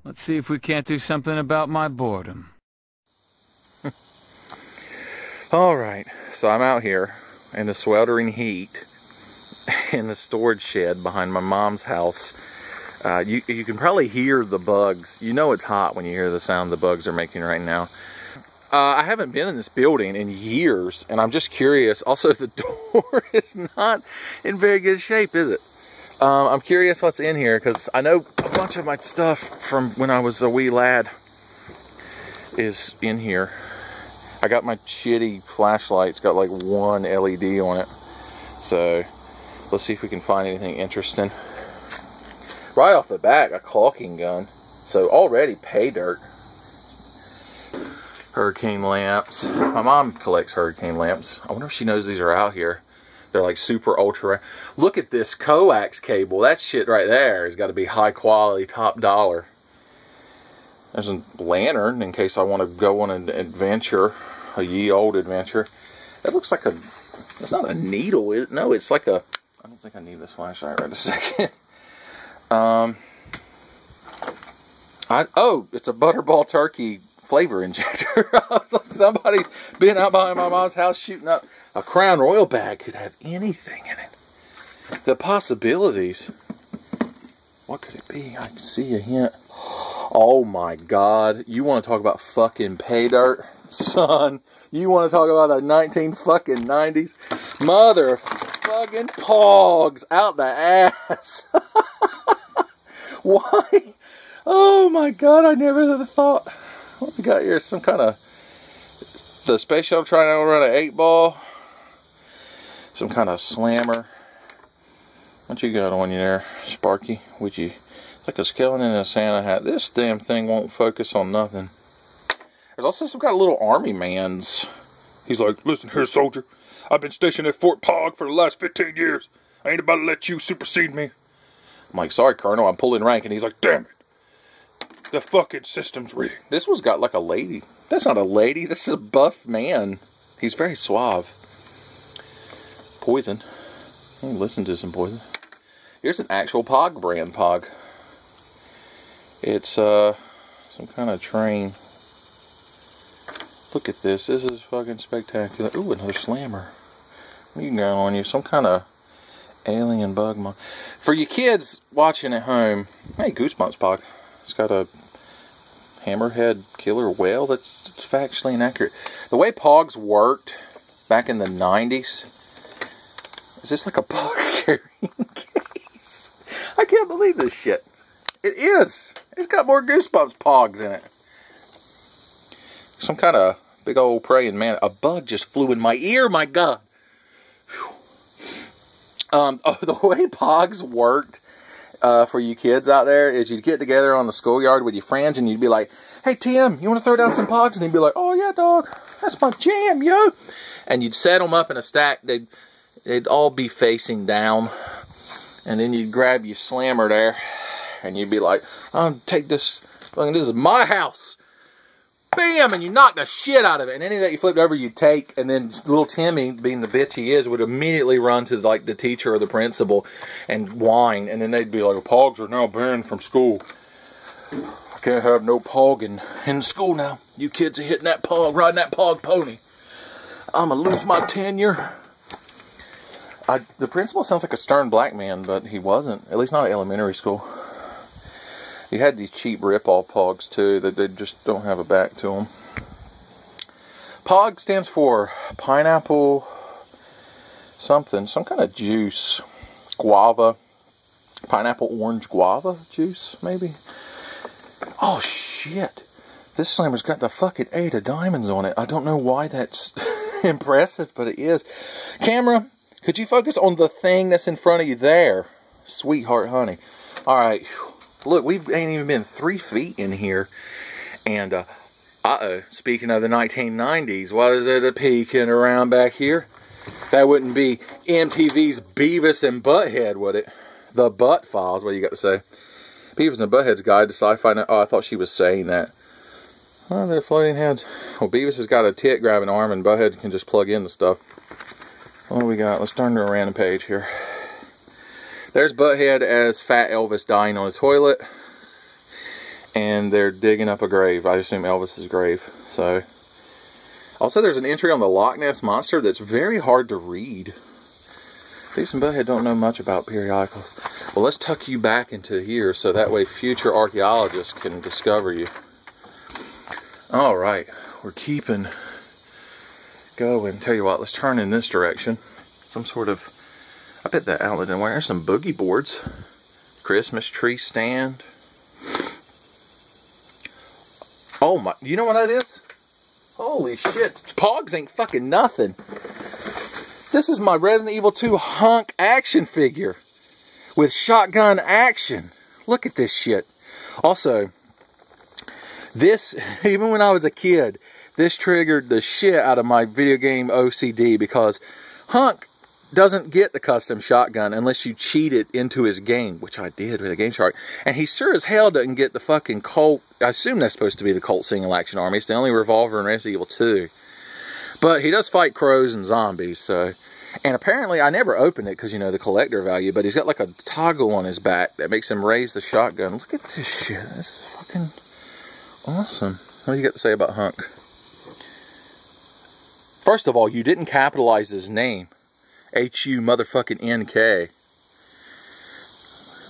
Let's see if we can't do something about my boredom. Alright, so I'm out here in the sweltering heat in the storage shed behind my mom's house. You can probably hear the bugs. You know it's hot when you hear the sound the bugs are making right now. I haven't been in this building in years, and I'm just curious. Also, the door is not in very good shape, is it? I'm curious what's in here, because I know a bunch of my stuff from when I was a wee lad is in here. I got my shitty flashlight. It's got like one LED on it. So, let's see if we can find anything interesting. Right off the bat, a caulking gun. So, already pay dirt. Hurricane lamps. My mom collects hurricane lamps. I wonder if she knows these are out here. They're like super ultra. Look at this coax cable. That shit right there has got to be high quality, top dollar. There's a lantern in case I want to go on an adventure, a ye old adventure. That looks like a, it's not a needle. No, it's like a, I don't think I need this flashlight right a second. Oh, it's a Butterball turkey flavor injector. Somebody's been out behind my mom's house shooting up. A Crown Royal bag could have anything in it. The possibilities. What could it be? I can see a hint. Oh my God. You want to talk about fucking pay dirt? Son, you want to talk about the 1990s? Mother fucking pogs out the ass. Why? Oh my God, I never would have thought. What we got here? Some kind of, the space shuttle trying to run an 8-ball. Some kind of slammer. What you got on you there, Sparky? Would you? It's like a skeleton in a Santa hat. This damn thing won't focus on nothing. There's also some kind of little army man's. He's like, listen here, soldier. I've been stationed at Fort Pog for the last 15 years. I ain't about to let you supersede me. I'm like, sorry, Colonel, I'm pulling rank. And he's like, damn it. The fucking system's rigged. This one's got like a lady. That's not a lady. This is a buff man. He's very suave. Poison. Let me listen to some Poison. Here's an actual Pog brand Pog. It's some kind of train. Look at this. This is fucking spectacular. Ooh, another slammer. What you got on you? Some kind of alien bug mon. For you kids watching at home, hey, Goosebumps Pog. It's got a hammerhead killer whale that's factually inaccurate. The way Pogs worked back in the 90s, is this like a Pog carrying case? I can't believe this shit. It is. It's got more Goosebumps Pogs in it. Some kind of big old praying man. A bug just flew in my ear, my God. The way Pogs worked, for you kids out there, is you'd get together on the schoolyard with your friends and you'd be like, hey Tim, you want to throw down some Pogs? And he'd be like, oh yeah dog, that's my jam, yo. And you'd set them up in a stack. They'd all be facing down, and then you'd grab your slammer there and you'd be like, I'll take this, this is my house. Bam! And you knock the shit out of it. And any that you flipped over, you'd take. And then little Timmy, being the bitch he is, would immediately run to like the teacher or the principal and whine. And then they'd be like, Pogs are now banned from school. I can't have no Pog in school now. You kids are hitting that Pog, riding that Pog pony. I'm going to lose my tenure. The principal sounds like a stern black man, but he wasn't. At least not at elementary school. He had these cheap rip-off Pogs too that they just don't have a back to them. Pog stands for pineapple something, some kind of juice. Guava. Pineapple orange guava juice, maybe? Oh shit. This slammer's got the fucking 8 of diamonds on it. I don't know why that's impressive, but it is. Camera, could you focus on the thing that's in front of you there? Sweetheart, honey. Alright. Look, we ain't even been 3 feet in here. And, speaking of the 1990s, what is it peeking around back here? That wouldn't be MTV's Beavis and Butthead, would it? The Butt Files, what do you got to say? Beavis and Butthead's Guide to Sci-Fi. Oh, I thought she was saying that. Oh, they're floating heads. Well, Beavis has got a tit grabbing arm, and Butthead can just plug in the stuff. What do we got? Let's turn to a random page here. There's Butthead as Fat Elvis dying on the toilet. and they're digging up a grave. I assume Elvis's grave. So, also there's an entry on the Loch Ness Monster that's very hard to read. Beavis and Butthead don't know much about periodicals. Well, let's tuck you back into here so that way future archaeologists can discover you. Alright, we're keeping going. Tell you what, let's turn in this direction. Some sort of, I bet that outlet in there, some boogie boards. Christmas tree stand. Oh my, you know what that is? Holy shit, Pogs ain't fucking nothing. This is my Resident Evil 2 Hunk action figure with shotgun action. Look at this shit. Also, this, even when I was a kid, this triggered the shit out of my video game OCD because Hunk doesn't get the custom shotgun unless you cheat it into his game, which I did with a Game Shark. And he sure as hell doesn't get the fucking Colt. I assume that's supposed to be the Colt Single Action Army. It's the only revolver in Resident Evil 2. But he does fight crows and zombies, so. And apparently, I never opened it because, you know, the collector value, but he's got like a toggle on his back that makes him raise the shotgun. Look at this shit. This is fucking awesome. What do you got to say about Hunk? First of all, you didn't capitalize his name. H-U motherfucking N-K.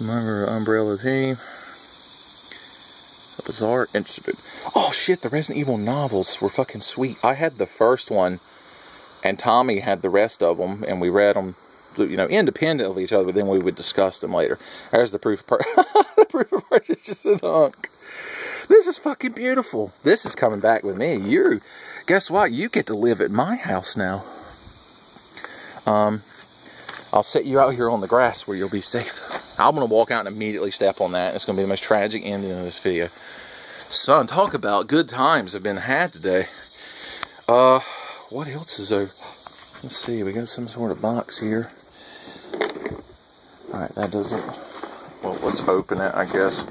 Member of Umbrella Team. A bizarre incident. Oh shit, the Resident Evil novels were fucking sweet. I had the first one, and Tommy had the rest of them, and we read them, you know, independent of each other, but then we would discuss them later. There's the proof of the proof of purchase just says Hunk. This is fucking beautiful. This is coming back with me. Guess what? You get to live at my house now. I'll set you out here on the grass where you'll be safe. I'm going to walk out and immediately step on that. It's going to be the most tragic ending of this video. Son, talk about good times have been had today. What else is there? Let's see, we got some sort of box here. Alright, that doesn't... Well, let's open it, I guess.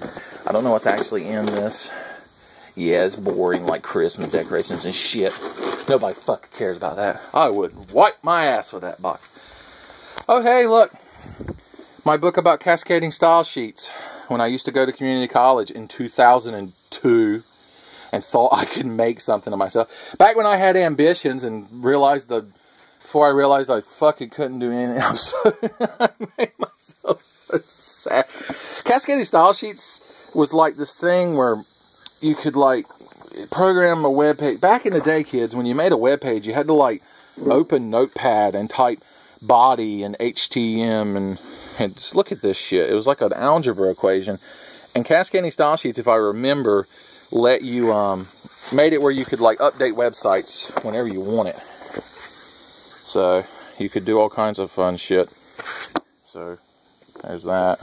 I don't know what's actually in this. Yeah, it's boring, like Christmas decorations and shit. Nobody fucking cares about that. I would wipe my ass with that box. Oh, hey, look. My book about cascading style sheets. When I used to go to community college in 2002 and thought I could make something of myself. Back when I had ambitions and realized before I realized I fucking couldn't do anything else. I made myself so sad. Cascading style sheets was like this thing where you could like program a web page. Back in the day, kids, when you made a web page, you had to like open Notepad and type body and HTML and just look at this shit. It was like an algebra equation. And cascading style sheets, if I remember, let you made it where you could like update websites whenever you want it. So you could do all kinds of fun shit. So there's that.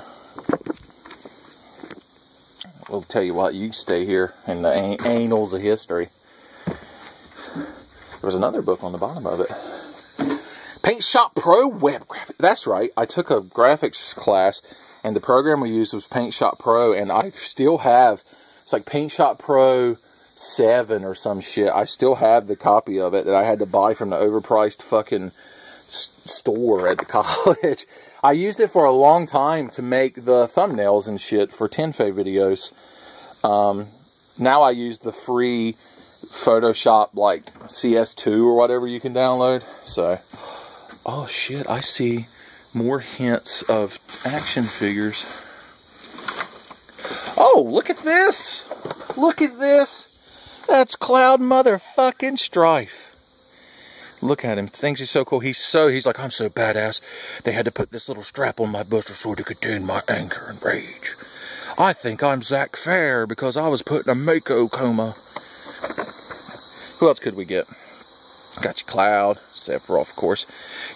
We'll tell you what, you stay here in the annals of history. There was another book on the bottom of it. Paint Shop Pro Web Graphics. That's right. I took a graphics class, and the program we used was Paint Shop Pro, and I still have, it's like Paint Shop Pro 7 or some shit. I still have the copy of it that I had to buy from the overpriced fucking store at the college. I used it for a long time to make the thumbnails and shit for Tenfey videos. Now I use the free Photoshop, like CS2 or whatever you can download. So, oh shit, I see more hints of action figures. Oh, look at this! Look at this! That's Cloud motherfucking Strife. Look at him. Thinks he's so cool. He's like, I'm so badass. They had to put this little strap on my buster sword to contain my anger and rage. I think I'm Zach Fair because I was put in a Mako coma. Who else could we get? Got you Cloud, Sephiroth, of course.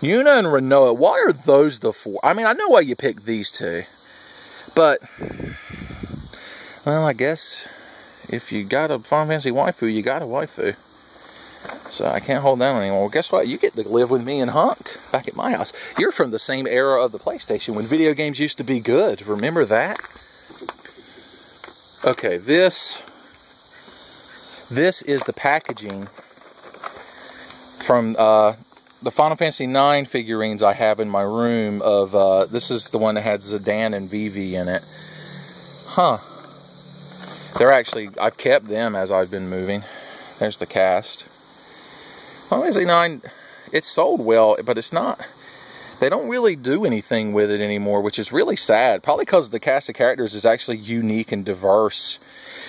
Yuna and Renoa. Why are those the four? I mean, I know why you picked these two. But, well, I guess if you got a Final Fantasy waifu, you got a waifu. So I can't hold down anymore. Well, guess what? You get to live with me and Hunk back at my house. You're from the same era of the PlayStation when video games used to be good. Remember that? Okay, this is the packaging from the Final Fantasy IX figurines I have in my room. This is the one that had Zidane and Vivi in it. Huh. They're actually, I've kept them as I've been moving. There's the cast. Obviously, it's sold well, but it's not. They don't really do anything with it anymore, which is really sad. Probably because the cast of characters is actually unique and diverse.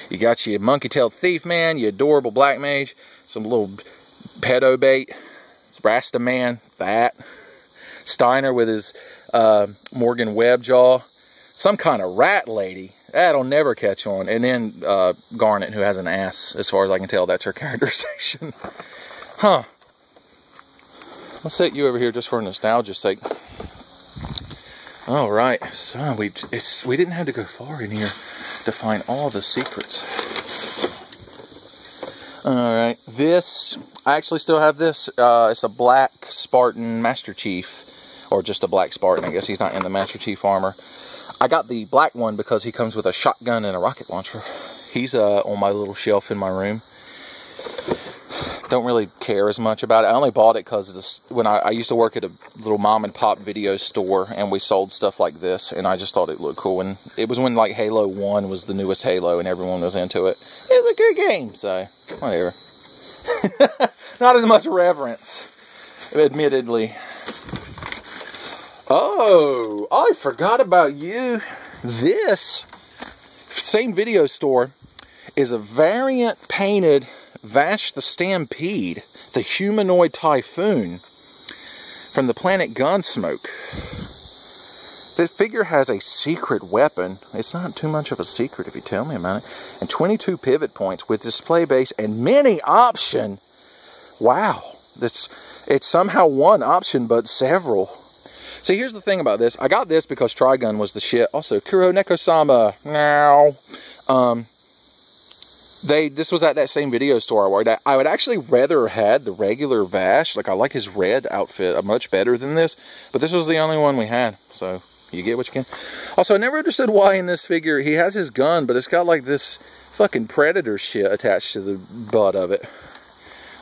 You got your monkey-tailed thief man, your adorable black mage, some little pedo bait, Rasta man, that. Steiner with his Morgan Webjaw. Some kind of rat lady. That'll never catch on. And then Garnet, who has an ass, as far as I can tell. That's her characterization. Huh. I'll set you over here just for nostalgia's sake. All right. So we didn't have to go far in here to find all the secrets. All right. This, I actually still have this. It's a black Spartan Master Chief. Or just a black Spartan. I guess he's not in the Master Chief armor. I got the black one because he comes with a shotgun and a rocket launcher. He's on my little shelf in my room. Don't really care as much about it. I only bought it because when I used to work at a little mom and pop video store, and we sold stuff like this, and I just thought it looked cool. And it was when like Halo 1 was the newest Halo, and everyone was into it. It was a good game, so whatever. Not as much reverence, admittedly. Oh, I forgot about you. This same video store is a variant painted Vash the Stampede, the humanoid typhoon from the planet Gunsmoke. This figure has a secret weapon. It's not too much of a secret if you tell me about it. And 22 pivot points with display base and mini option. Wow. It's somehow one option, but several. See, here's the thing about this. I got this because Trigun was the shit. Also, Kuro Neko-sama. Now, this was at that same video store I worked at. I would actually rather had the regular Vash. Like, I like his red outfit much better than this. But this was the only one we had. So, you get what you can. Also, I never understood why in this figure he has his gun, but it's got like this fucking Predator shit attached to the butt of it.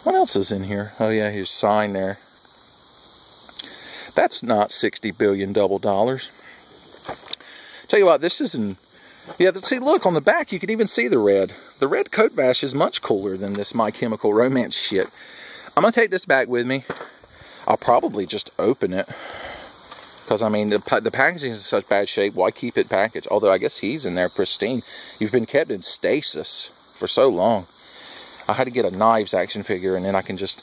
What else is in here? Oh yeah, his sign there. That's not $60 billion double dollars. Tell you what, this isn't. Yeah, see, look on the back. You can even see the red. The red coat bash is much cooler than this My Chemical Romance shit. I'm gonna take this back with me. I'll probably just open it because I mean the packaging is in such bad shape. Why keep it packaged? Although I guess he's in there pristine. You've been kept in stasis for so long. I had to get a Knives action figure, and then I can just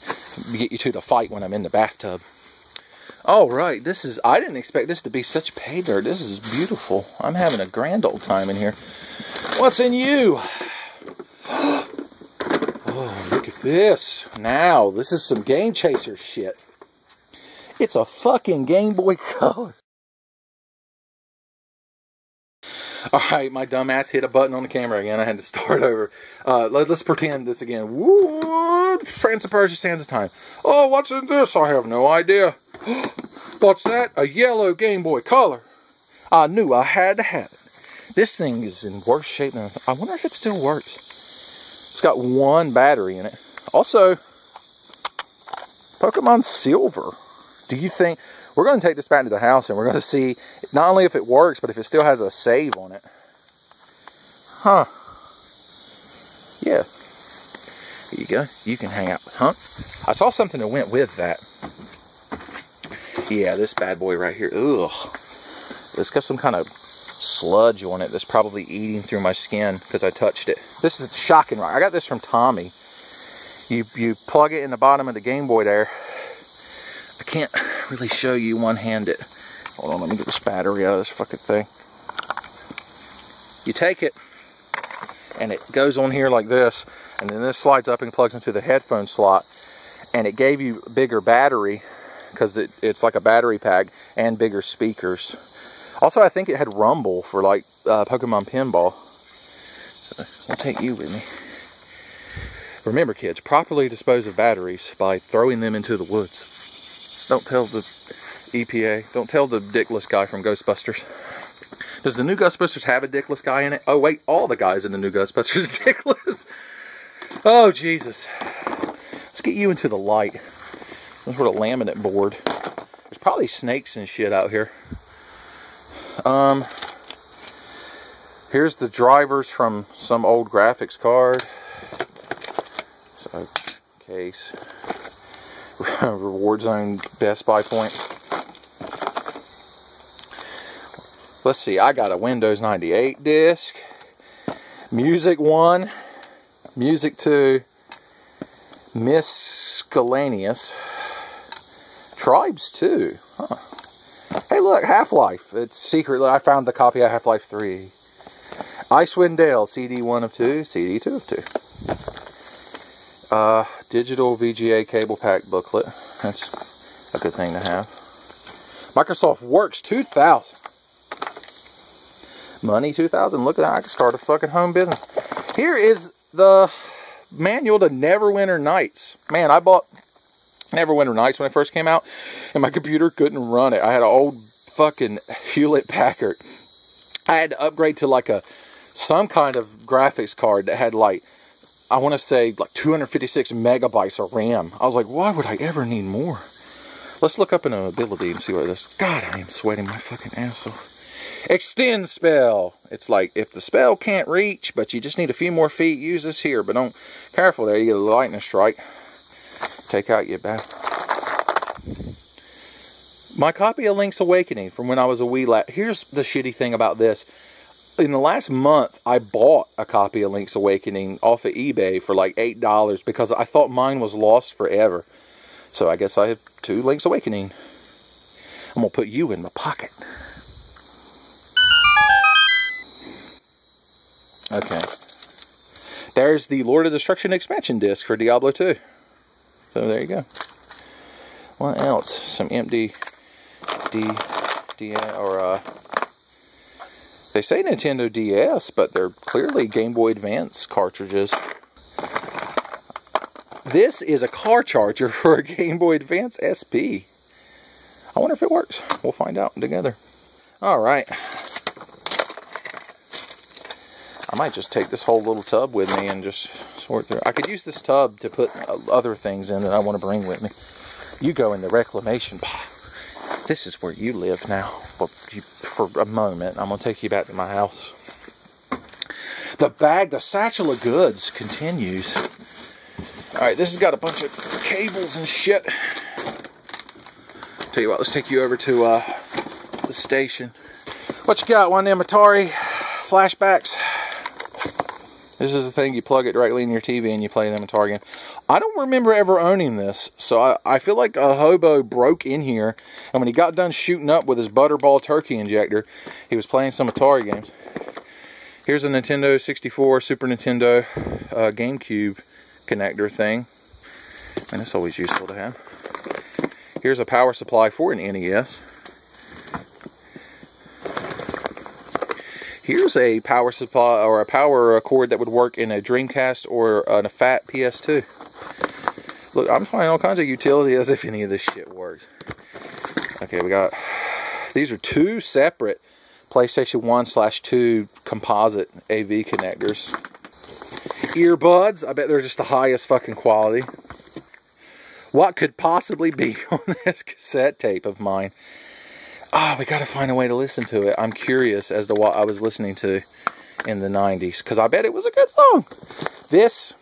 get you to the fight when I'm in the bathtub. All right, I didn't expect this to be such pay dirt. This is beautiful. I'm having a grand old time in here. What's in you? Oh, look at this. Now, this is some Game Chaser shit. It's a fucking Game Boy Color. All right, my dumb ass hit a button on the camera again. I had to start over. Let's pretend this again. Woo! Prince of Persia: Sands of Time. Oh, what's in this? I have no idea. What's that? A yellow Game Boy Color. I knew I had to have it. This thing is in worse shape than I wonder if it still works. It's got one battery in it. Also, Pokemon Silver. Do you think... We're going to take this back to the house and we're going to see not only if it works, but if it still has a save on it. Huh. Yeah. Here you go. You can hang out with Hunt. I saw something that went with that. Yeah, this bad boy right here. Ugh. It's got some kind of sludge on it that's probably eating through my skin because I touched it. This is shocking, right? I got this from Tommy. You plug it in the bottom of the Game Boy there. I can't really show you one-handed. Hold on, let me get this battery out of this fucking thing. You take it, and it goes on here like this, and then this slides up and plugs into the headphone slot, and it gave you a bigger battery, because it's like a battery pack, and bigger speakers. Also, I think it had rumble for like Pokemon Pinball. So, I'll take you with me. Remember, kids, properly dispose of batteries by throwing them into the woods. Don't tell the EPA. Don't tell the dickless guy from Ghostbusters. Does the new Ghostbusters have a dickless guy in it? Oh, wait. All the guys in the new Ghostbusters are dickless. Oh, Jesus. Let's get you into the light. Some sort of laminate board. There's probably snakes and shit out here. Here's the drivers from some old graphics card. So, case. Reward Zone Best Buy points. Let's see, I got a Windows 98 disc, Music 1, Music 2, Miscellaneous, Tribes 2. Huh. Hey look, Half-Life. It's secretly, I found the copy of Half-Life 3. Icewind Dale, CD 1 of 2, CD 2 of 2. Digital VGA cable pack booklet. That's a good thing to have. Microsoft Works 2000. Money 2000. Look at that. I can start a fucking home business. Here is the manual to Neverwinter Nights. Man, I bought Neverwinter Nights when it first came out, and my computer couldn't run it. I had an old fucking Hewlett Packard. I had to upgrade to like some kind of graphics card that had like, I want to say like 256 megabytes of RAM. I was like, why would I ever need more? Let's look up an ability and see what this is. God, I am sweating my fucking ass off. Extend spell. It's like, if the spell can't reach, but you just need a few more feet, use this here. But don't, careful there, you get a lightning strike. Take out your back. My copy of Link's Awakening from when I was a wee lad. Here's the shitty thing about this. In the last month, I bought a copy of Link's Awakening off of eBay for like $8 because I thought mine was lost forever. So I guess I have 2 Link's Awakening. I'm going to put you in my pocket. Okay. There's the Lord of Destruction expansion disc for Diablo 2. So there you go. What else? Some empty they say Nintendo DS, but they're clearly Game Boy Advance cartridges. This is a car charger for a Game Boy Advance SP. I wonder if it works. We'll find out together. Alright. I might just take this whole little tub with me and just sort through. I could use this tub to put other things in that I want to bring with me. You go in the reclamation pile. This is where you live now. For a moment, I'm going to take you back to my house. The satchel of goods continues. Alright, this has got a bunch of cables and shit. Tell you what, let's take you over to the station. What you got? One of them Atari flashbacks. This is the thing, you plug it directly in your TV and you play them Atari game. I don't remember ever owning this, so I feel like a hobo broke in here, and when he got done shooting up with his Butterball turkey injector, he was playing some Atari games. Here's a Nintendo 64, Super Nintendo, GameCube connector thing. And it's always useful to have. Here's a power supply for an NES. Here's a power supply, or a power cord that would work in a Dreamcast or a fat PS2. Look, I'm finding all kinds of utility as if any of this shit works. Okay, we got, these are 2 separate PlayStation 1/2 composite AV connectors. Earbuds, I bet they're just the highest fucking quality. What could possibly be on this cassette tape of mine? Ah, we gotta find a way to listen to it. I'm curious as to what I was listening to in the 90s, because I bet it was a good song. This,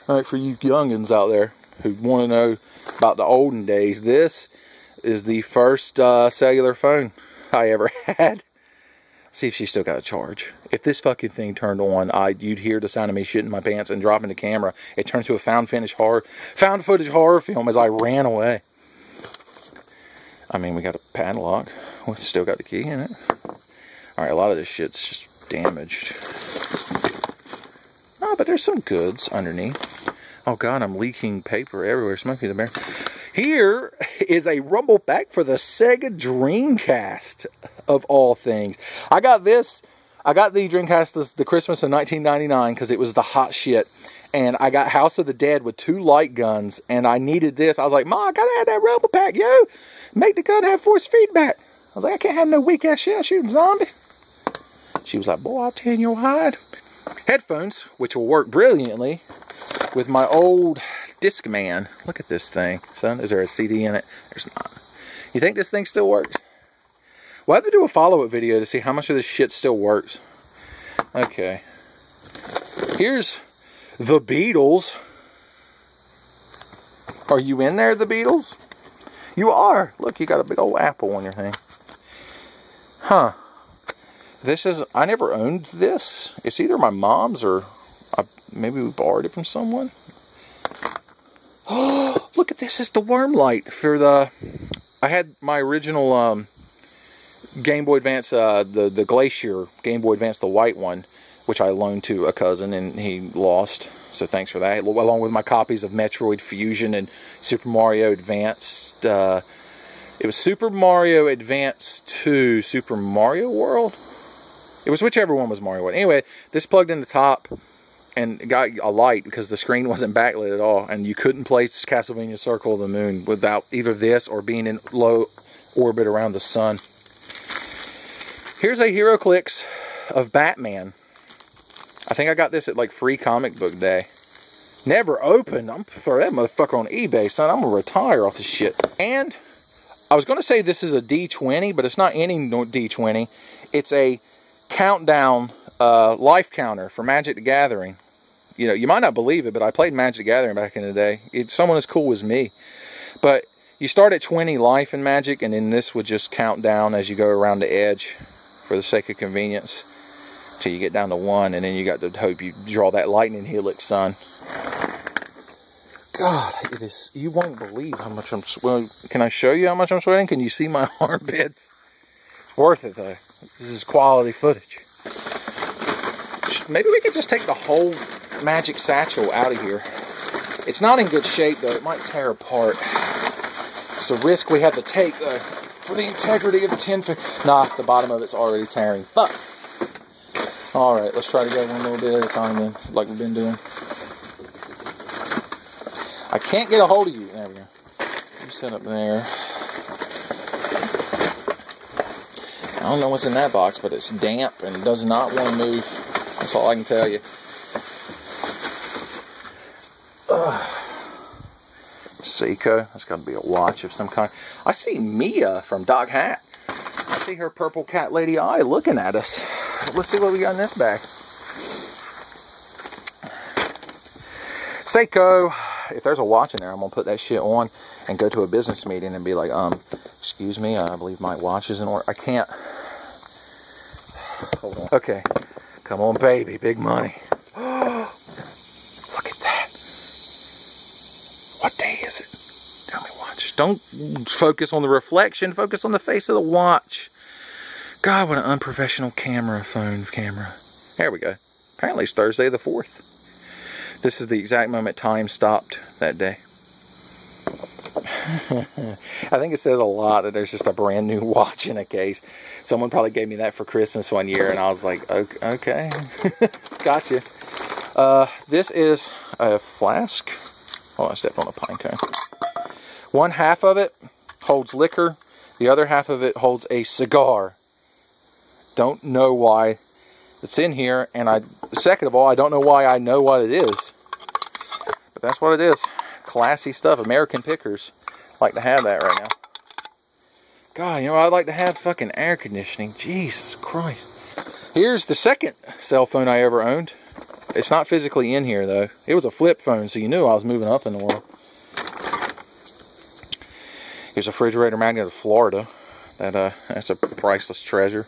alright, for you youngins out there who want to know about the olden days, this is the first cellular phone I ever had. See if she still got a charge. If this fucking thing turned on, you'd hear the sound of me shitting my pants and dropping the camera. It turned to a found footage horror film as I ran away. I mean, we got a padlock. We still got the key in it. Alright, a lot of this shit's just damaged. Oh, but there's some goods underneath. Oh god, I'm leaking paper everywhere. Smokey the Bear. Here is a rumble pack for the Sega Dreamcast, of all things. I got the Dreamcast the Christmas of 1999 because it was the hot shit. And I got House of the Dead with 2 light guns, and I needed this. I was like, Ma, I gotta have that rumble pack, yo! Make the gun have force feedback. I was like, I can't have no weak ass shit shooting zombie. She was like, boy, I'll tell you hide. Headphones, which will work brilliantly with my old Discman. Look at this thing, son. Is there a CD in it? There's not. You think this thing still works? We'll have to do a follow-up video to see how much of this shit still works. Okay. Here's the Beatles. Are you in there, the Beatles? You are. Look, you got a big old apple on your thing. Huh. This is, I never owned this. It's either my mom's or maybe we borrowed it from someone. Oh, look at this. It's the worm light for the, I had my original Game Boy Advance, the Glacier Game Boy Advance, the white one, which I loaned to a cousin and he lost. So thanks for that. Along with my copies of Metroid Fusion and Super Mario Advance. It was Super Mario Advance 2, Super Mario World? It was whichever one was Mario World. Anyway, this plugged in the top and got a light because the screen wasn't backlit at all. And you couldn't play Castlevania Circle of the Moon without either this or being in low orbit around the sun. Here's a HeroClix of Batman. I think I got this at like free comic book day. Never opened. I'm gonna throw that motherfucker on eBay, son. I'm gonna retire off this shit. And I was gonna say this is a D20, but it's not any D20. It's a countdown life counter for Magic the Gathering. You know, you might not believe it, but I played Magic the Gathering back in the day. It's someone as cool as me. But you start at 20 life in Magic, and then this would just count down as you go around the edge for the sake of convenience till you get down to 1, and then you got to hope you draw that lightning helix, son. God, it is, you won't believe how much I'm, well, can I show you how much I'm sweating? Can you see my armpits? It's worth it, though. This is quality footage. Maybe we could just take the whole Magic satchel out of here. It's not in good shape, though. It might tear apart. It's a risk we have to take, though, for the integrity of the Tenfey. Nah, the bottom of it's already tearing. Fuck! Alright, let's try to go one little bit at a time then, like we've been doing. I can't get a hold of you. There we go. You sit up there. I don't know what's in that box, but it's damp and does not want to move. That's all I can tell you. Seiko. That's got to be a watch of some kind. I see Mia from Doc Hat. I see her purple cat lady eye looking at us. So let's see what we got in this bag. Seiko. If there's a watch in there, I'm going to put that shit on and go to a business meeting and be like, excuse me, I believe my watch is in order. I can't. Hold on. Okay. Come on, baby. Big money. Look at that. What day is it? Tell me, watch. Don't focus on the reflection. Focus on the face of the watch. God, what an unprofessional camera. There we go. Apparently it's Thursday the 4th. This is the exact moment time stopped that day. I think it says a lot that there's just a brand new watch in a case. Someone probably gave me that for Christmas one year, and I was like, okay, gotcha. This is a flask. Oh, I stepped on a pine cone. One half of it holds liquor. The other half of it holds a cigar. Don't know why it's in here, and second of all, I don't know why I know what it is. But that's what it is. Classy stuff. American pickers like to have that right now. God, you know, I'd like to have fucking air conditioning. Jesus Christ. Here's the second cell phone I ever owned. It's not physically in here, though. It was a flip phone, so you knew I was moving up in the world. Here's a refrigerator magnet of Florida. That's a priceless treasure.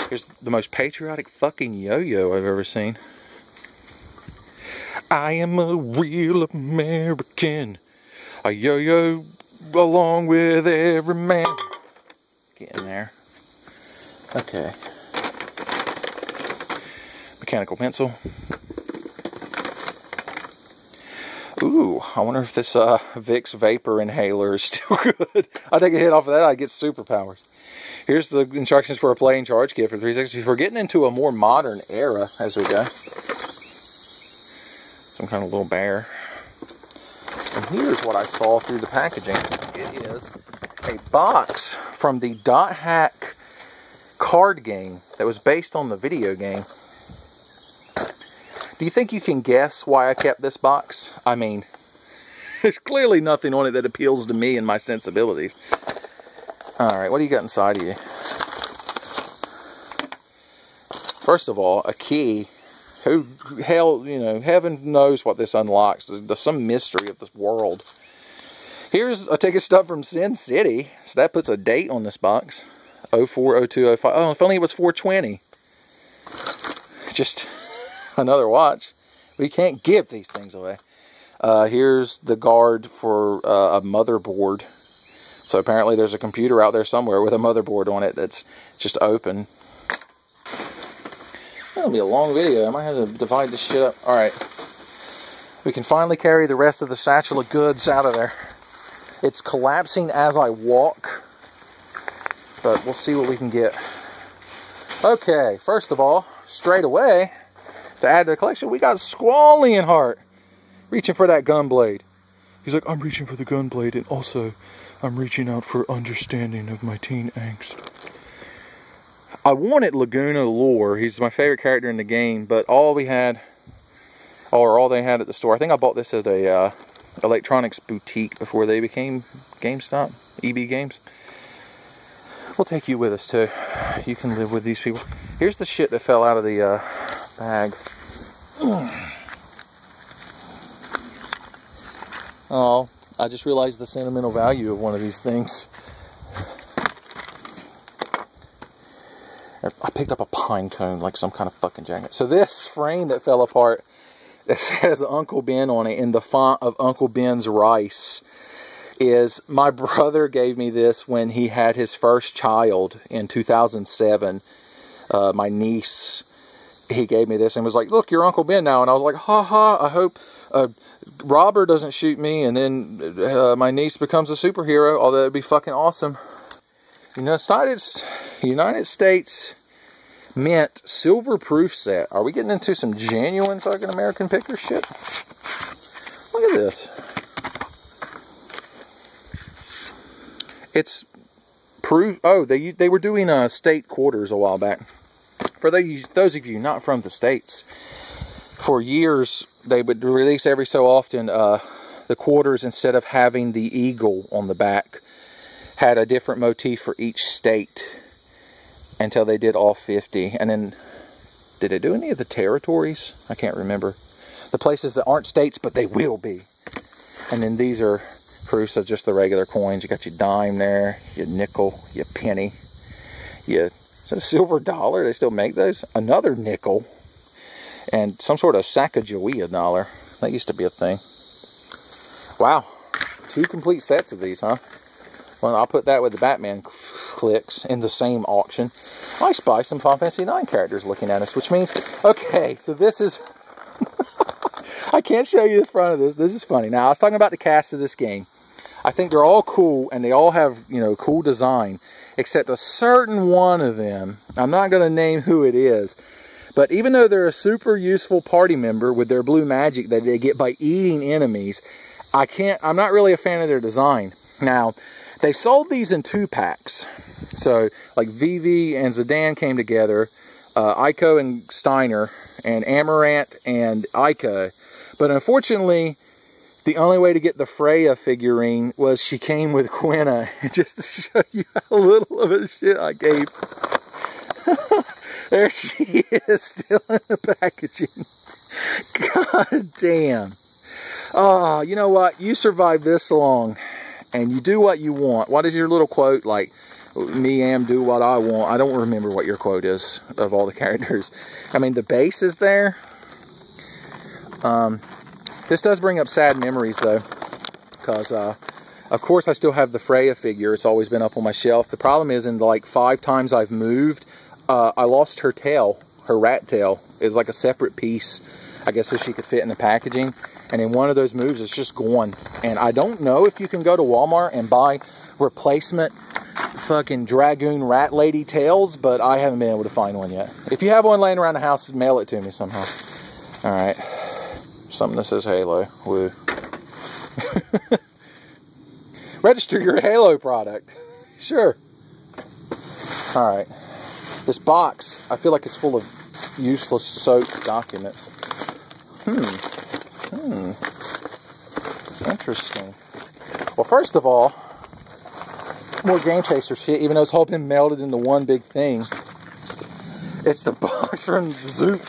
Here's the most patriotic fucking yo-yo I've ever seen. I am a real American. A yo-yo along with every man. Get in there. Okay. Mechanical pencil. Ooh, I wonder if this Vicks Vapor Inhaler is still good. I take a hit off of that, I get superpowers. Here's the instructions for a play and charge kit for 360. We're getting into a more modern era as we go. Some kind of little bear. And here's what I saw through the packaging. It is a box from the Dot Hack card game that was based on the video game. Do you think you can guess why I kept this box? I mean, there's clearly nothing on it that appeals to me and my sensibilities. Alright, what do you got inside of you? First of all, a key. Who hell, you know, heaven knows what this unlocks. There's some mystery of this world. Here's a ticket stub from Sin City. So that puts a date on this box. 04, 02, 05. Oh, if only it was 420. Just another watch. We can't give these things away. Here's the guard for a motherboard. So apparently there's a computer out there somewhere with a motherboard on it that's just open. That'll be a long video. I might have to divide this shit up. Alright. We can finally carry the rest of the satchel of goods out of there. It's collapsing as I walk. But we'll see what we can get. Okay, first of all, straight away, to add to the collection, we got Squallion Heart reaching for that gun blade. He's like, I'm reaching for the gun blade, and also I'm reaching out for understanding of my teen angst. I wanted Laguna Lore. He's my favorite character in the game, but all they had at the store. I think I bought this at a electronics boutique before they became GameStop, EB Games. We'll take you with us too. You can live with these people. Here's the shit that fell out of the bag. Oh, I just realized the sentimental value of one of these things. I picked up a pine cone like some kind of fucking jacket. So this frame that fell apart, that says Uncle Ben on it in the font of Uncle Ben's Rice, is my brother gave me this when he had his first child in 2007. My niece, he gave me this and was like, look, you're Uncle Ben now. And I was like, ha ha, I hope robber doesn't shoot me and then my niece becomes a superhero, although it'd be fucking awesome. United States Mint silver proof set. Are we getting into some genuine fucking American Picker shit? Look at this. It's proof. Oh, they were doing state quarters a while back. For those of you not from the States, for years they would release every so often the quarters, instead of having the eagle on the back, had a different motif for each state until they did all 50. And then, did they do any of the territories? I can't remember. The places that aren't states, but they will be. And then these are proofs of just the regular coins. You got your dime there, your nickel, your penny, is that a silver dollar? They still make those? Another nickel, and some sort of Sacagawea dollar. That used to be a thing. Wow. 2 complete sets of these, huh? Well, I'll put that with the Batman clicks in the same auction. I spy some Final Fantasy 9 characters looking at us, which means, okay, so this is, I can't show you the front of this. This is funny. Now, I was talking about the cast of this game. I think they're all cool, and they all have, cool design, except a certain one of them. I'm not going to name who it is, but even though they're a super useful party member with their blue magic that they get by eating enemies, I'm not really a fan of their design. Now, they sold these in 2-packs. So, like Vivi and Zidane came together, Ico and Steiner, and Amaranth and Ico. But unfortunately, the only way to get the Freya figurine was she came with Quina. Just to show you how little of a shit I gave. There she is, still in the packaging. God damn. Oh, you know what? You survived this long, and you do what you want. What is your little quote? Like, me am do what I want. I don't remember what your quote is of all the characters. I mean, the base is there. This does bring up sad memories, though, because, of course, I still have the Freya figure. It's always been up on my shelf. The problem is, in like 5 times I've moved, I lost her tail, her rat tail. It was like a separate piece, I guess, so she could fit in the packaging. And in one of those moves, it's just gone. And I don't know if you can go to Walmart and buy replacement fucking Dragoon Rat Lady tails, but I haven't been able to find one yet. If you have one laying around the house, mail it to me somehow. Alright. Something that says Halo. Woo. Register your Halo product. Sure. Alright. This box, I feel like it's full of useless soaked documents. Interesting. Well, first of all, more Game Chaser shit, even though it's all been melded into one big thing. It's the Bucks from Zoop.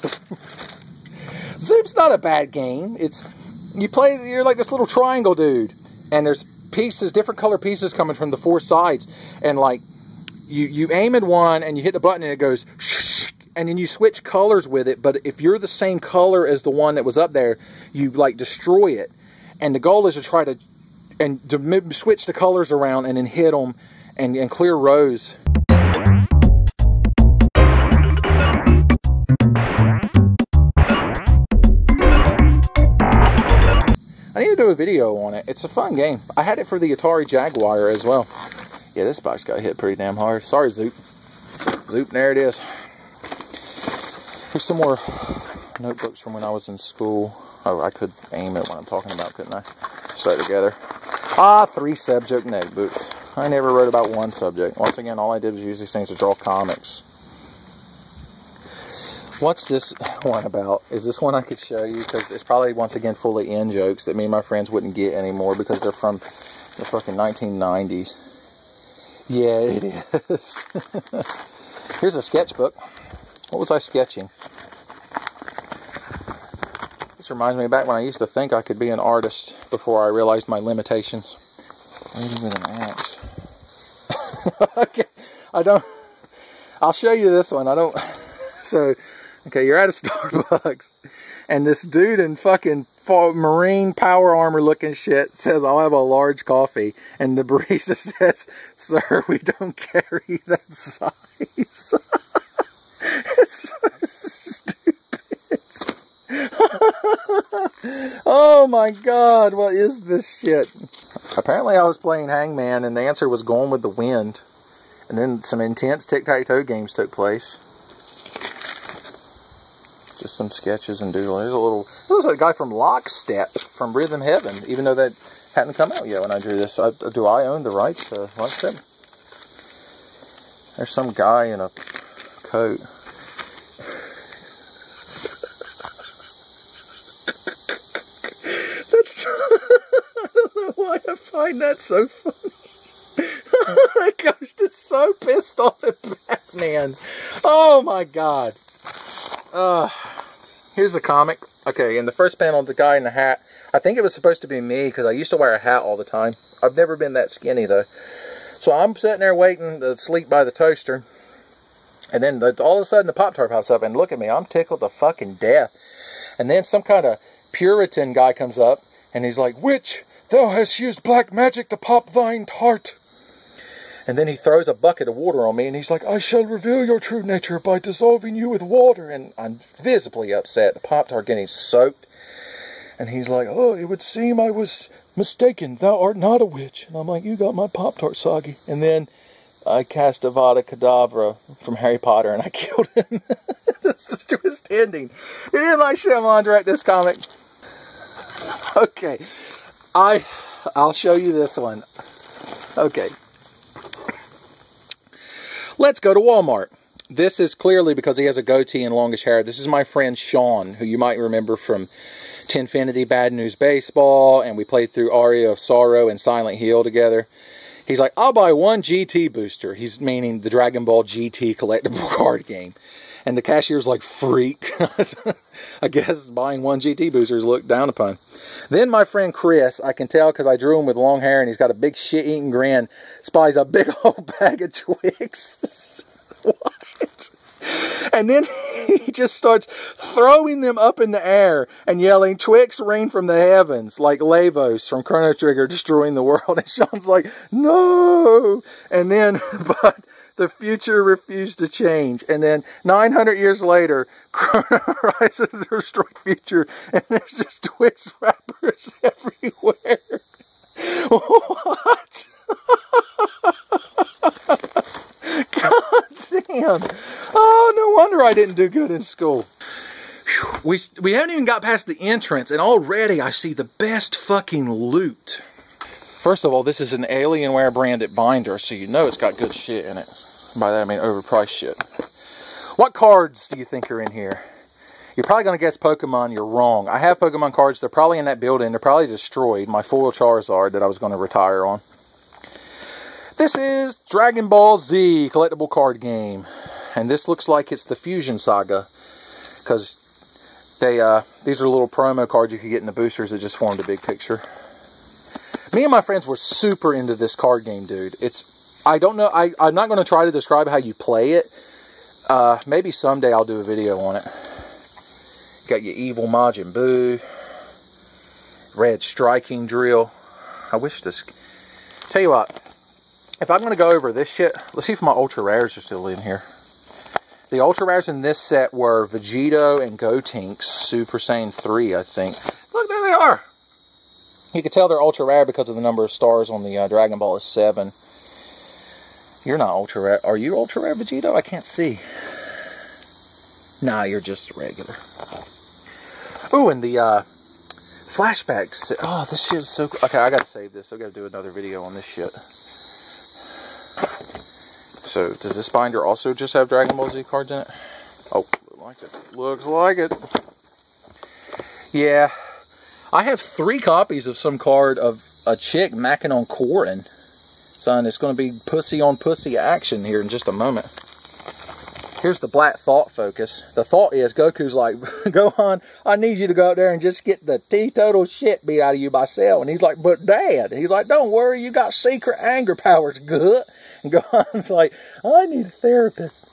Zoop's not a bad game. You're like this little triangle dude, and there's pieces, different color pieces coming from the four sides, and like you aim at one and you hit the button and it goes shh, and then you switch colors with it. But if you're the same color as the one that was up there, you like destroy it. And the goal is to try to switch the colors around and then hit them and clear rows. I need to do a video on it. It's a fun game. I had it for the Atari Jaguar as well. Yeah, this box got hit pretty damn hard. Sorry, Zoop. Zoop, there it is. Here's some more notebooks from when I was in school. Oh, I could aim at what I'm talking about, couldn't I? Straight together. 3 subject notebooks. I never wrote about one subject. Once again, all I did was use these things to draw comics. What's this one about? Is this one I could show you? Because it's probably, once again, full of in-jokes that me and my friends wouldn't get anymore because they're from the fucking 1990s. Yeah, it is. Here's a sketchbook. What was I sketching? This reminds me back when I used to think I could be an artist before I realized my limitations. Reading with an axe. Okay, I'll show you this one. Okay, you're at a Starbucks, and this dude in fucking Marine Power Armor looking shit says, "I'll have a large coffee," and the barista says, "Sir, we don't carry that size." It's so stupid. Oh my god, what is this shit? Apparently I was playing Hangman, and the answer was Going with the Wind, and then some intense tic-tac-toe games took place. Just some sketches and doodling. There's a guy from Lockstep from Rhythm Heaven, even though that hadn't come out yet when I drew this. Do I own the rights to Lockstep? There's some guy in a coat. I don't know why I find that so funny. That ghost is so pissed off at Batman. Oh my god. Here's the comic. Okay, in the first panel, the guy in the hat. I think it was supposed to be me because I used to wear a hat all the time. I've never been that skinny though. So I'm sitting there waiting to sleep by the toaster. And then all of a sudden the Pop-Tart pops up and look at me. I'm tickled to fucking death. And then some kind of Puritan guy comes up and he's like, "Witch, thou hast used black magic to pop thine tart." And then he throws a bucket of water on me, and he's like, "I shall reveal your true nature by dissolving you with water." And I'm visibly upset. The Pop-Tart getting soaked. And he's like, "Oh, it would seem I was mistaken. Thou art not a witch." And I'm like, "You got my Pop-Tart soggy." And then I cast Avada Kedavra from Harry Potter, and I killed him. That's the twist ending. Didn't like Shyamalan direct this comic? Okay. I'll show you this one. Okay. Let's go to Walmart. This is clearly because he has a goatee and longish hair. This is my friend Sean, who you might remember from Tenfey, Bad News Baseball, and we played through Aria of Sorrow and Silent Hill together. He's like, "I'll buy one GT booster." He's meaning the Dragon Ball GT collectible card game. And the cashier's like, "Freak." I guess buying one GT booster is looked down upon. Then my friend Chris, I can tell because I drew him with long hair and he's got a big shit-eating grin, spies a big old bag of Twix. What? And then he just starts throwing them up in the air and yelling, "Twix rain from the heavens," like Lavos from Chrono Trigger destroying the world. And Sean's like, "No!" And then, but the future refused to change. And then 900 years later, Chrono rises to the destroyed future, and there's just Twix wrappers everywhere. What? God damn. Oh, no wonder I didn't do good in school. We haven't even got past the entrance, and already I see the best fucking loot. First of all, this is an Alienware branded binder, so you know it's got good shit in it. By that I mean overpriced shit. What cards do you think are in here? You're probably going to guess Pokemon. You're wrong. I have Pokemon cards. They're probably in that building. They're probably destroyed. My foil Charizard that I was going to retire on. This is Dragon Ball Z collectible card game. And this looks like it's the Fusion Saga. because these are little promo cards you could get in the boosters that just formed a big picture. Me and my friends were super into this card game, dude. I don't know, I'm not going to try to describe how you play it. Maybe someday I'll do a video on it. Got your evil Majin Buu. Red striking drill. I wish this... Tell you what, if I'm going to go over this shit, let's see if my ultra rares are still in here. The ultra rares in this set were Vegito and Gotenks Super Saiyan 3, I think. Look, there they are! You can tell they're ultra rare because of the number of stars on the Dragon Ball is 7. You're not ultra rare. Are you ultra rare, Vegito? I can't see. Nah, you're just regular. Ooh, and the flashbacks. Oh, this shit is so cool. Okay, I gotta save this. I gotta do another video on this shit. So, does this binder also just have Dragon Ball Z cards in it? Oh, looks like it. Yeah. I have 3 copies of some card of a chick macking on Korin. Son, it's going to be pussy on pussy action here in just a moment. Here's the Black Thought focus. The thought is, Goku's like, Gohan, I need you to go out there and just get the teetotal shit beat out of you by Cell. And he's like, but Dad. He's like, don't worry, you got secret anger powers, good. And Gohan's like, I need a therapist.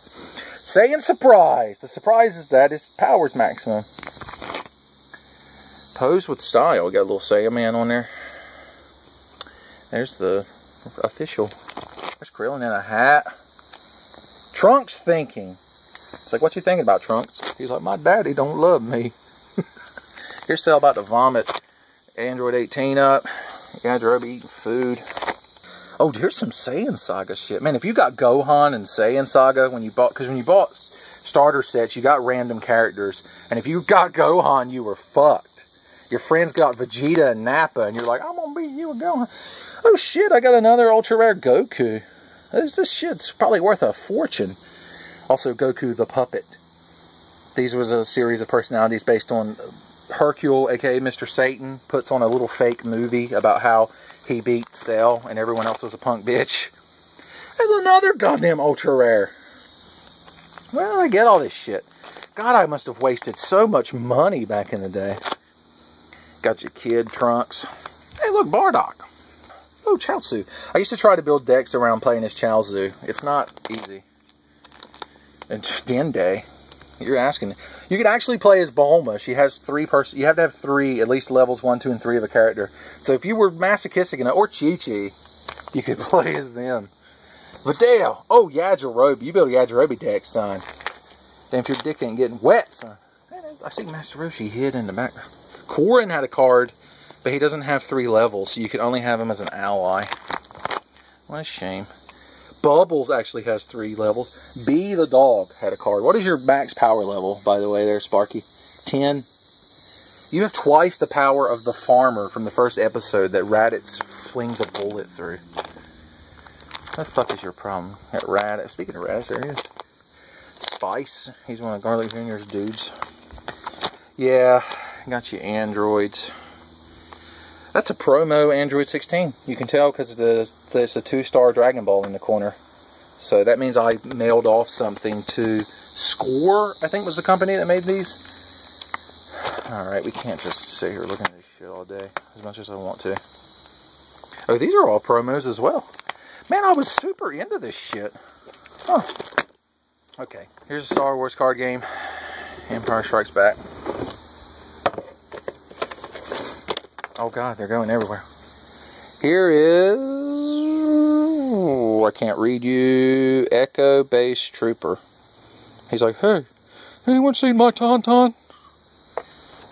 Saiyan surprise. The surprise is that his power's maximum. Pose with style. We got a little Saiyan Man on there. There's the official. There's Krillin in a hat. Trunks thinking. It's like, what you thinking about, Trunks? He's like, my daddy don't love me. Here's Cell about to vomit Android 18 up. Yajirobe eating food. Oh, here's some Saiyan Saga shit. Man, if you got Gohan and Saiyan Saga when you bought, because when you bought starter sets, you got random characters. And if you got Gohan, you were fucked. Your friends got Vegeta and Nappa, and you're like, I'm gonna beat you with Gohan. Oh shit, I got another ultra rare Goku. This shit's probably worth a fortune. Also, Goku the Puppet. These was a series of personalities based on Hercule, aka Mr. Satan, puts on a little fake movie about how he beat Cell and everyone else was a punk bitch. There's another goddamn ultra rare. Where did I get all this shit? God, I must have wasted so much money back in the day. Got your kid Trunks. Hey, look, Bardock. Oh, Chaozu. I used to try to build decks around playing as Chaozu. It's not easy. And Dende, you're asking. You could actually play as Bulma. She has 3 you have to have 3, at least levels 1, 2, and 3 of a character. So if you were masochistic enough, or Chi-Chi, you could play as them. Videl. Oh, Yajirobe. You build a Yajirobe deck, son. Damn, if your dick ain't getting wet, son. Man, I see Master Roshi hid in the back. Korin had a card, but he doesn't have 3 levels, so you could only have him as an ally. What a shame. Bubbles actually has 3 levels. B the dog had a card. What is your max power level, by the way, there, Sparky? 10. You have twice the power of the farmer from the first episode that Raditz flings a bullet through. What the fuck is your problem? That Raditz. Speaking of Raditz, there he is. Spice. He's one of Garlic Jr.'s dudes. Yeah, got you androids. That's a promo Android 16. You can tell because there's a 2-star Dragon Ball in the corner. So that means I mailed off something to Score, I think was the company that made these. Alright, we can't just sit here looking at this shit all day as much as I want to. Oh, these are all promos as well. Man, I was super into this shit. Huh. Okay, here's a Star Wars card game. Empire Strikes Back. Oh god, they're going everywhere. Here is... Oh, I can't read you. Echo Base Trooper. He's like, hey, anyone seen my Tauntaun?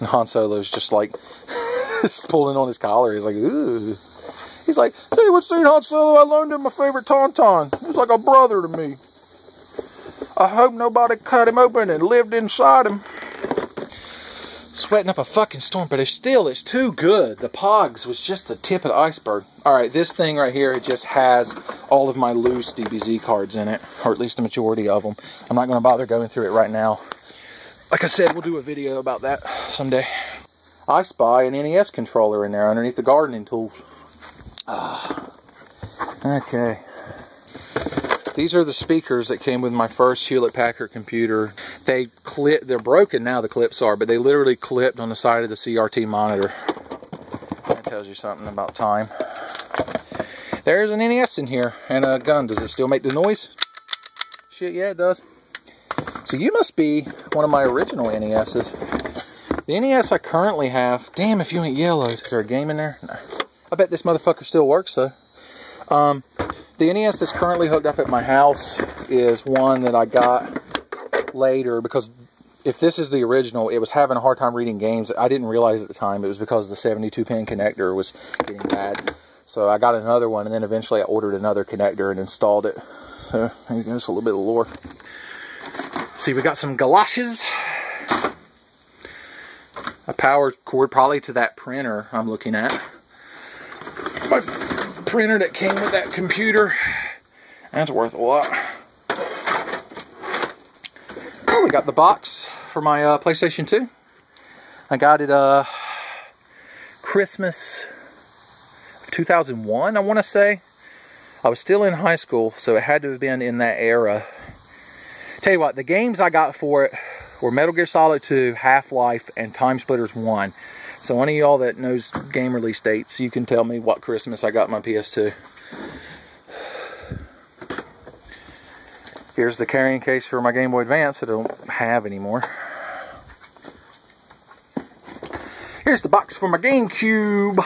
And Han Solo's just like, pulling on his collar. He's like, ooh. He's like, anyone seen Han Solo? I loaned him my favorite Tauntaun. He's like a brother to me. I hope nobody cut him open and lived inside him. Sweating up a fucking storm, but it's too good. The Pogs was just the tip of the iceberg. Alright, this thing right here, it just has all of my loose DBZ cards in it, or at least the majority of them. I'm not going to bother going through it right now. Like I said, we'll do a video about that someday. I spy an NES controller in there underneath the gardening tools. Okay. These are the speakers that came with my first Hewlett-Packard computer. they're broken now, the clips are, but they literally clipped on the side of the CRT monitor. That tells you something about time. There's an NES in here and a gun. Does it still make the noise? Shit, yeah, it does. So you must be one of my original NESs. The NES I currently have, damn if you ain't yellowed. Is there a game in there? No. I bet this motherfucker still works though. The NES that's currently hooked up at my house is one that I got later, because if this is the original, it was having a hard time reading games. I didn't realize at the time it was because the 72-pin connector was getting bad. So I got another one, and then eventually I ordered another connector and installed it. So there you go, just a little bit of lore. See, we got some galoshes. A power cord probably to that printer I'm looking at. My printer that came with that computer. That's worth a lot. Oh, we got the box for my PlayStation 2. I got it Christmas 2001, I want to say. I was still in high school, so it had to have been in that era. Tell you what, the games I got for it were Metal Gear Solid 2, Half-Life, and Time Splitters 1. So any of y'all that knows game release dates, you can tell me what Christmas I got my PS2. Here's the carrying case for my Game Boy Advance that I don't have anymore. Here's the box for my GameCube.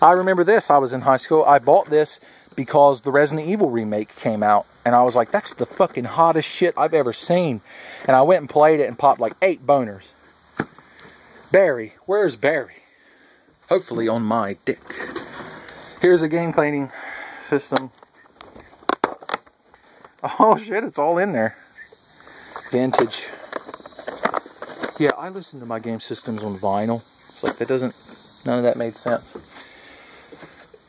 I remember this. I was in high school. I bought this because the Resident Evil remake came out. And I was like, that's the fucking hottest shit I've ever seen. And I went and played it and popped like 8 boners. Barry. Where's Barry? Hopefully on my dick. Here's a game cleaning system. Oh shit, it's all in there. Vintage. Yeah, I listen to my game systems on vinyl. It's like that doesn't, none of that made sense.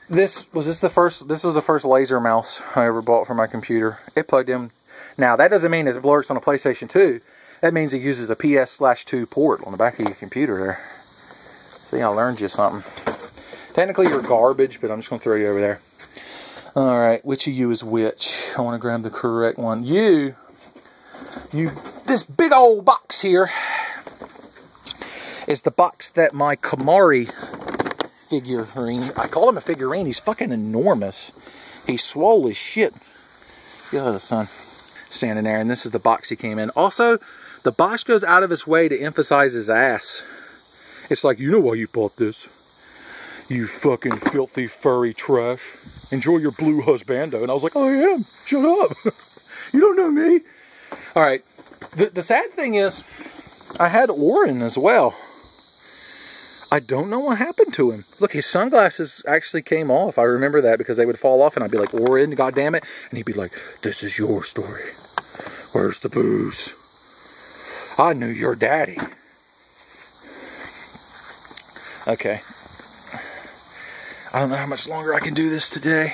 This was the first laser mouse I ever bought for my computer. It plugged in. Now that doesn't mean it works on a PlayStation 2. That means it uses a PS/2 port on the back of your computer there. See, I learned you something. Technically you're garbage, but I'm just gonna throw you over there. Alright, which of you is which? I want to grab the correct one. You, this big old box here is the box that my Kamari figurine, I call him a figurine, he's fucking enormous. He's swole as shit. Get out of the sun. Standing there, and this is the box he came in. Also, the box goes out of its way to emphasize his ass. It's like, you know why you bought this. You fucking filthy furry trash. Enjoy your blue husbando. And I was like, I am. Shut up. You don't know me. Alright. The sad thing is, I had Orin as well. I don't know what happened to him. Look, his sunglasses actually came off. I remember that because they would fall off and I'd be like, Orin, goddammit. And he'd be like, this is your story. Where's the booze? I knew your daddy. Okay. I don't know how much longer I can do this today.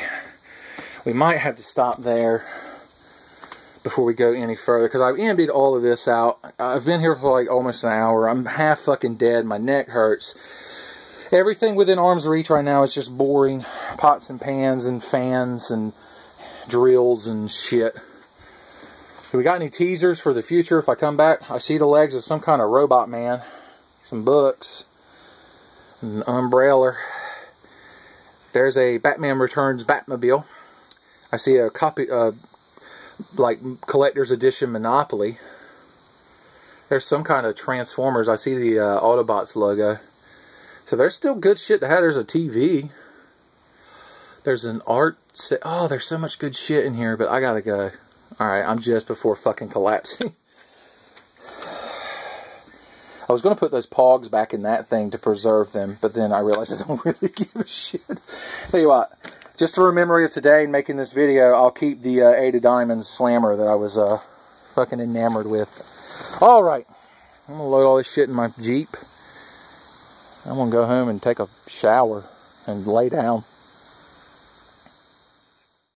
We might have to stop there before we go any further, because I've emptied all of this out. I've been here for like almost an hour. I'm half fucking dead. My neck hurts. Everything within arm's reach right now is just boring. Pots and pans and fans and drills and shit. Do we got any teasers for the future? If I come back, I see the legs of some kind of robot man. Some books. An umbrella. There's a Batman Returns Batmobile. I see a copy of like collector's edition Monopoly. There's some kind of Transformers. I see the Autobots logo. So there's still good shit to have. There's a TV. There's an art set. Oh, there's so much good shit in here, but I gotta go. Alright, I'm just before fucking collapsing. I was going to put those pogs back in that thing to preserve them, but then I realized I don't really give a shit. Tell you what, just to remember of today and making this video, I'll keep the 8 of Diamonds slammer that I was fucking enamored with. Alright, I'm going to load all this shit in my Jeep. I'm going to go home and take a shower and lay down.